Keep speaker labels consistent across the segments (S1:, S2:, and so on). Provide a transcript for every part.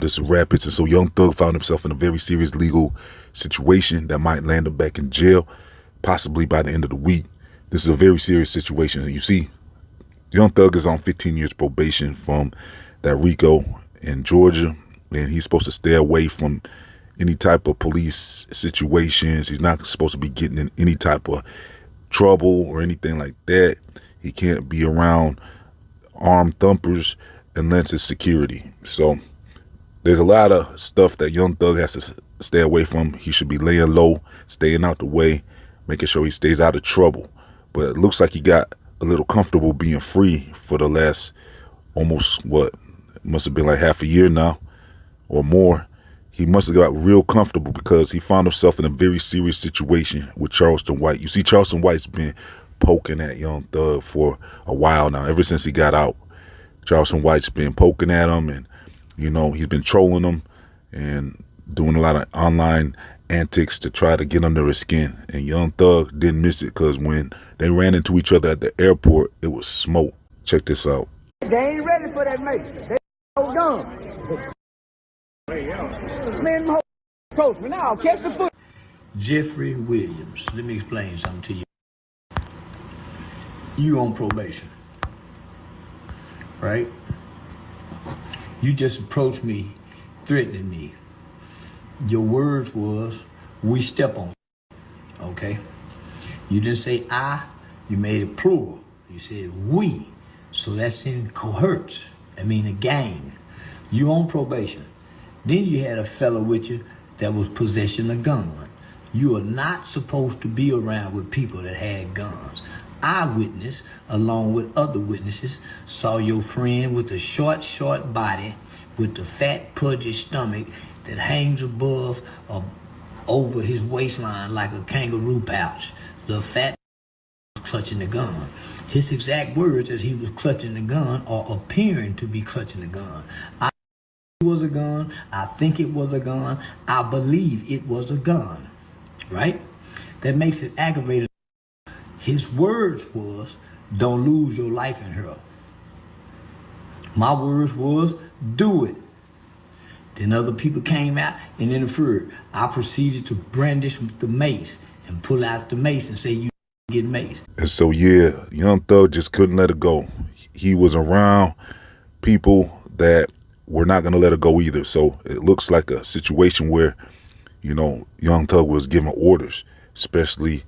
S1: this rapids. And so Young Thug found himself in a very serious legal situation that might land him back in jail, possibly by the end of the week. This is a very serious situation. And you see, Young Thug is on 15 years probation from that RICO in Georgia, and he's supposed to stay away from any type of police situations. He's not supposed to be getting in any type of trouble or anything like that. He can't be around armed thumpers unless it's security. So there's a lot of stuff that Young Thug has to stay away from. He should be laying low, staying out the way, making sure he stays out of trouble. But it looks like he got a little comfortable being free for the last almost, what, must have been like half a year now or more. He must have got real comfortable because he found himself in a very serious situation with Charleston White. You see, Charleston White's been poking at Young Thug for a while now. Ever since he got out, Charleston White's been poking at him, and, you know, he's been trolling him and doing a lot of online antics to try to get under his skin. And Young Thug didn't miss it, because when they ran into each other at the airport, it was smoke. Check this out.
S2: They ain't ready for that, mate. They hold on. Man, them toast me now. Catch the foot.
S3: Jeffrey Williams, let me explain something to you. You on probation, right? You just approached me, threatening me. Your words was, we step on you, okay? You didn't say I, you made it plural. You said we, so that's in cohorts. I mean a gang. You on probation. Then you had a fellow with you that was possessing a gun. You are not supposed to be around with people that had guns. Eyewitness, along with other witnesses, saw your friend with the short body, with the fat, pudgy stomach that hangs above or over his waistline like a kangaroo pouch. The fat was clutching the gun. His exact words as he was clutching the gun, or appearing to be clutching the gun. It was a gun. I think it was a gun. I believe it was a gun, right? That makes it aggravated. His words was, don't lose your life in her. My words was, do it. Then other people came out and interfered. I proceeded to brandish the mace and pull out the mace and say, you get mace.
S1: And so, yeah, Young Thug just couldn't let it go. He was around people that were not going to let it go either. So it looks like a situation where, you know, Young Thug was giving orders, especially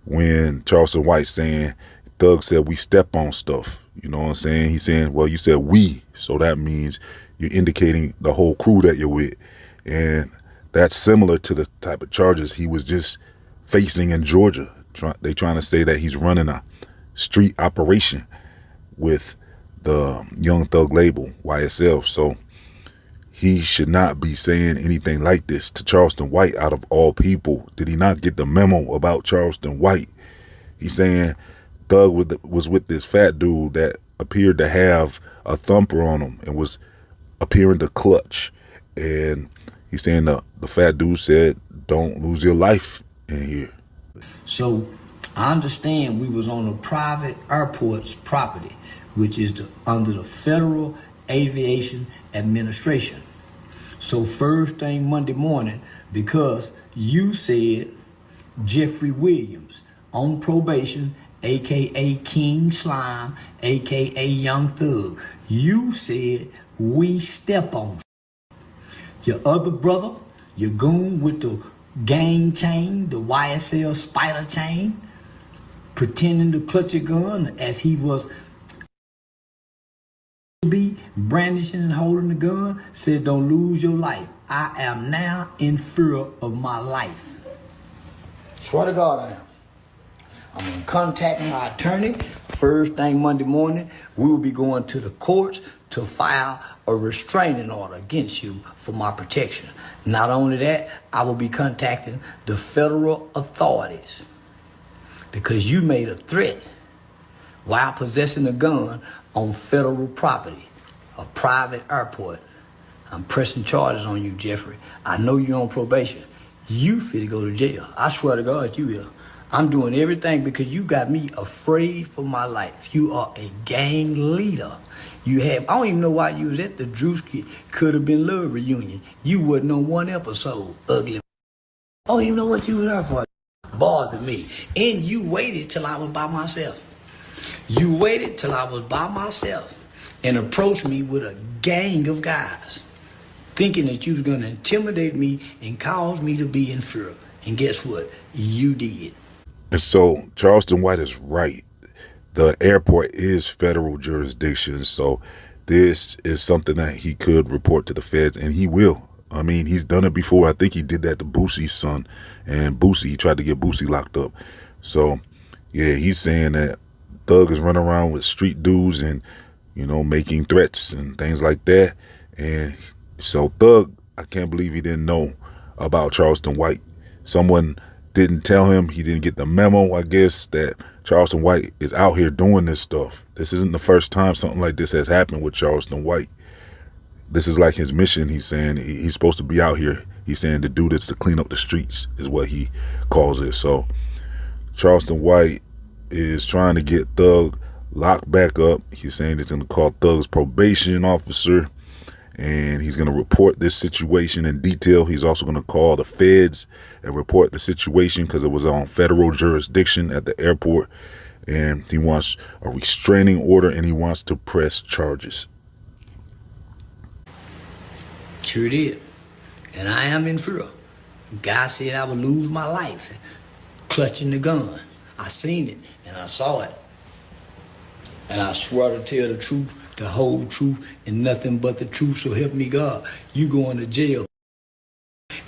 S1: when Charleston White saying, Thug said we step on stuff. You know what I'm saying? He's saying, well, you said we, so that means you're indicating the whole crew that you're with. And that's similar to the type of charges he was just facing in Georgia. They trying to say that he's running a street operation with the Young Thug label, YSL. So he should not be saying anything like this to Charleston White, out of all people. Did he not get the memo about Charleston White? He's saying Thug was with this fat dude that appeared to have a thumper on him and was appearing to clutch. And he's saying the fat dude said, don't lose your life in here.
S3: So I understand we was on a private airport's property, which is under the Federal Aviation Administration. So first thing Monday morning, because you said Jeffrey Williams on probation, AKA King Slime, AKA Young Thug, you said we step on your other brother, your goon with the gang chain, the YSL spider chain, pretending to clutch a gun as he was be brandishing and holding the gun, said don't lose your life. I am now in fear of my life. Swear to God I am. I'm gonna contact my attorney first thing Monday morning. We will be going to the courts to file a restraining order against you for my protection. Not only that, I will be contacting the federal authorities because you made a threat while possessing a gun on federal property, a private airport. I'm pressing charges on you, Jeffrey. I know you're on probation. You fit to go to jail. I swear to God, you will. I'm doing everything because you got me afraid for my life. You are a gang leader. I don't even know why you was at the Drewski Could Have Been Love reunion. You wasn't on one episode, ugly. I don't even know what you were there for. Bothered me. And you waited till I was by myself. You waited till I was by myself and approached me with a gang of guys, thinking that you was gonna intimidate me and cause me to be in fear. And guess what? You did.
S1: And so Charleston White is right. The airport is federal jurisdiction, so this is something that he could report to the feds, and he will. I mean, he's done it before. I think he did that to Boosie's son, and he tried to get Boosie locked up. So, yeah, he's saying that Thug is running around with street dudes and, making threats and things like that. And so Thug, I can't believe he didn't know about Charleston White. Someone didn't tell him. He didn't get the memo, I guess, that Charleston White is out here doing this stuff. This isn't the first time something like this has happened with Charleston White. This is like his mission. He's saying he's supposed to be out here. He's saying to do this to clean up the streets is what he calls it. So Charleston White is trying to get Thug locked back up. He's saying he's going to call Thug's probation officer, and he's going to report this situation in detail. He's also going to call the feds and report the situation because it was on federal jurisdiction at the airport. And he wants a restraining order, and he wants to press charges.
S3: Sure did. And I am in fear. God said I would lose my life clutching the gun. I seen it and I saw it. And I swear to tell the truth, the whole truth, and nothing but the truth, so help me God. You going to jail.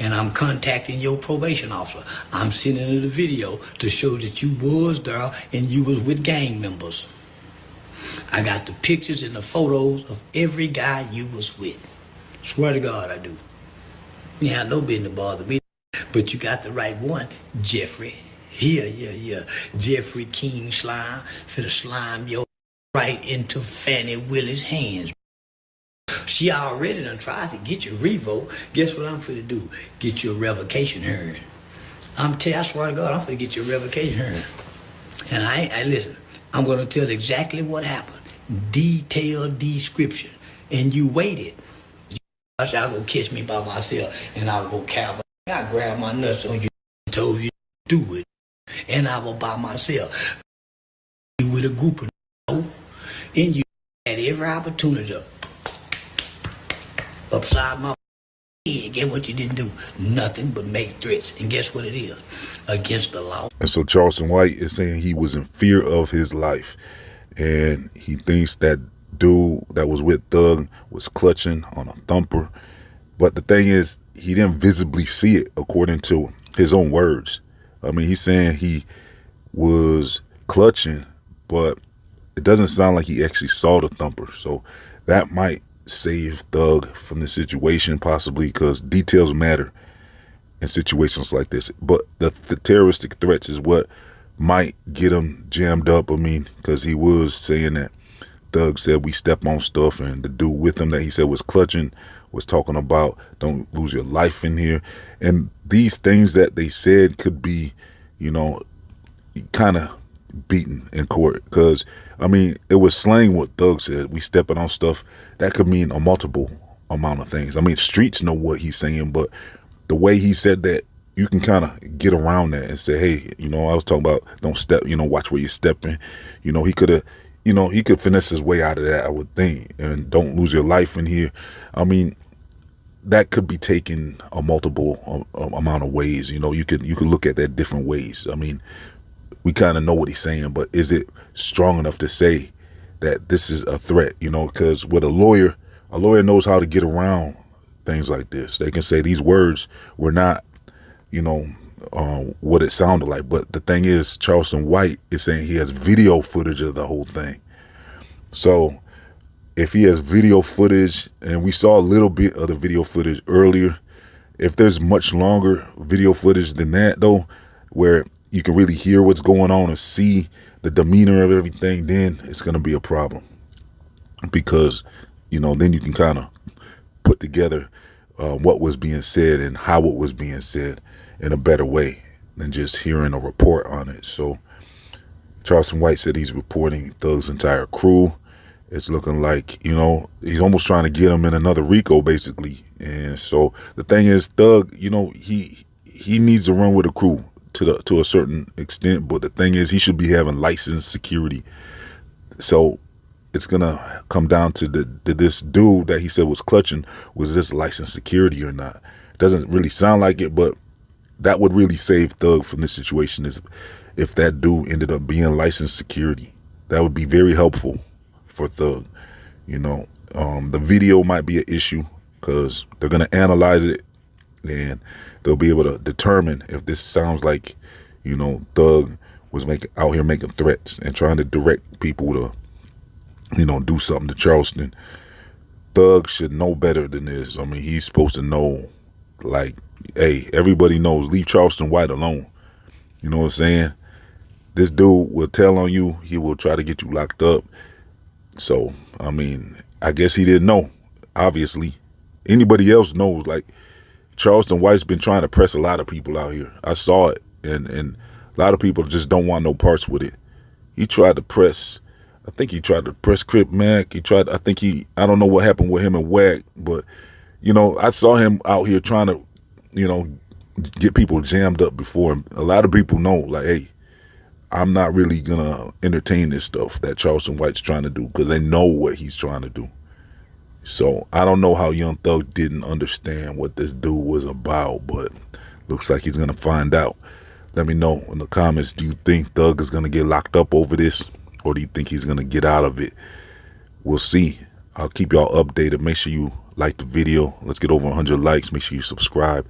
S3: And I'm contacting your probation officer. I'm sending her the video to show that you was there and you was with gang members. I got the pictures and the photos of every guy you was with. Swear to God I do. You have no business bother me. But you got the right one, Jeffrey. Yeah. Jeffrey King Slime. Finna slime your right into Fannie Willie's hands. She already done tried to get you revoked. Guess what I'm finna do? Get you a revocation hearing. I swear to God, I'm finna get you a revocation hearing. And I listen, I'm gonna tell exactly what happened. Detailed description. And you waited. Y'all gonna catch me by myself and I was gonna cowboy. I grabbed my nuts on you and told you to do it. And I was by myself. You with a group of and you had every opportunity to upside my head. Get what you didn't do? Nothing but make threats. And guess what it is? Against the law.
S1: And so Charleston White is saying he was in fear of his life. And he thinks that dude that was with Thug was clutching on a thumper. But the thing is, he didn't visibly see it according to his own words. I mean, he's saying he was clutching, but it doesn't sound like he actually saw the thumper. So that might save Thug from the situation, possibly, because details matter in situations like this. But the terroristic threats is what might get him jammed up. I mean, because he was saying that Thug said we step on stuff, and the dude with him that he said was clutching was talking about don't lose your life in here. And these things that they said could be, kind of beaten in court, because I mean, it was slang what Thug said. We stepping on stuff. That could mean a multiple amount of things. I mean, streets know what he's saying, but the way he said that, you can kind of get around that and say, hey, I was talking about don't step, watch where you're stepping. He could have, he could finesse his way out of that, I would think, and don't lose your life in here. I mean, that could be taken a multiple amount of ways. You could look at that different ways. I mean, we kind of know what he's saying, but is it strong enough to say that this is a threat? Because with a lawyer knows how to get around things like this. They can say these words were not, what it sounded like. But the thing is, Charleston White is saying he has video footage of the whole thing. So if he has video footage, and we saw a little bit of the video footage earlier, if there's much longer video footage than that, though, where you can really hear what's going on and see the demeanor of everything, then it's going to be a problem. Because, then you can kind of put together what was being said and how it was being said in a better way. than just hearing a report on it. So Charleston White said he's reporting Thug's entire crew. It's looking like, you know, he's almost trying to get him in another RICO, basically. And so the thing is, Thug, you know, he needs to run with a crew to a certain extent. But the thing is, he should be having licensed security. So it's gonna come down to this dude that he said was clutching, was this licensed security or not? Doesn't really sound like it, but that would really save Thug from this situation, is if that dude ended up being licensed security. That would be very helpful for Thug. You know, the video might be an issue because they're gonna analyze it and they'll be able to determine if this sounds like, you know, Thug was out here making threats and trying to direct people to, you know, do something to Charleston. Thug should know better than this. I mean, he's supposed to know, like, hey, everybody knows, leave Charleston White alone. You know what I'm saying? This dude will tell on you. He will try to get you locked up. So, I mean, I guess he didn't know, obviously. Anybody else knows. Like, Charleston White's been trying to press a lot of people out here. I saw it. And a lot of people just don't want no parts with it. He tried to press, I think he tried to press Crip Mac. I don't know what happened with him and Wack, but, you know, I saw him out here trying to, you know, get people jammed up before him. A lot of people know, like, hey, I'm not really gonna entertain this stuff that Charleston White's trying to do, because they know what he's trying to do. So I don't know how Young Thug didn't understand what this dude was about, but looks like he's gonna find out. Let me know in the comments, do you think Thug is gonna get locked up over this, or do you think he's gonna get out of it? We'll see. I'll keep y'all updated. Make sure you like the video. Let's get over 100 likes. Make sure you subscribe.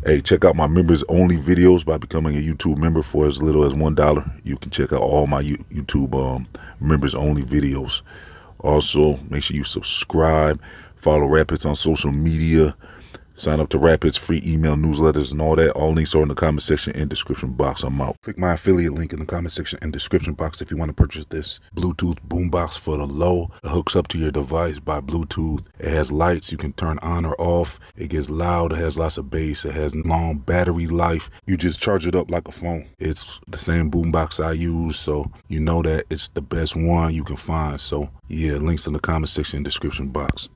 S1: Hey, check out my members only videos by becoming a YouTube member for as little as $1. You can check out all my YouTube members only videos. Also, make sure you subscribe, follow Rap HITZ on social media, sign up to Rap HITZ free email newsletters and all that. All links are in the comment section and description box. I'm out. Click my affiliate link in the comment section and description box if you want to purchase this Bluetooth boombox for the low. It hooks up to your device by Bluetooth. It has lights you can turn on or off. It gets loud. It has lots of bass. It has long battery life. You just charge it up like a phone. It's the same boombox I use, so you know that it's the best one you can find. So yeah, links in the comment section and description box.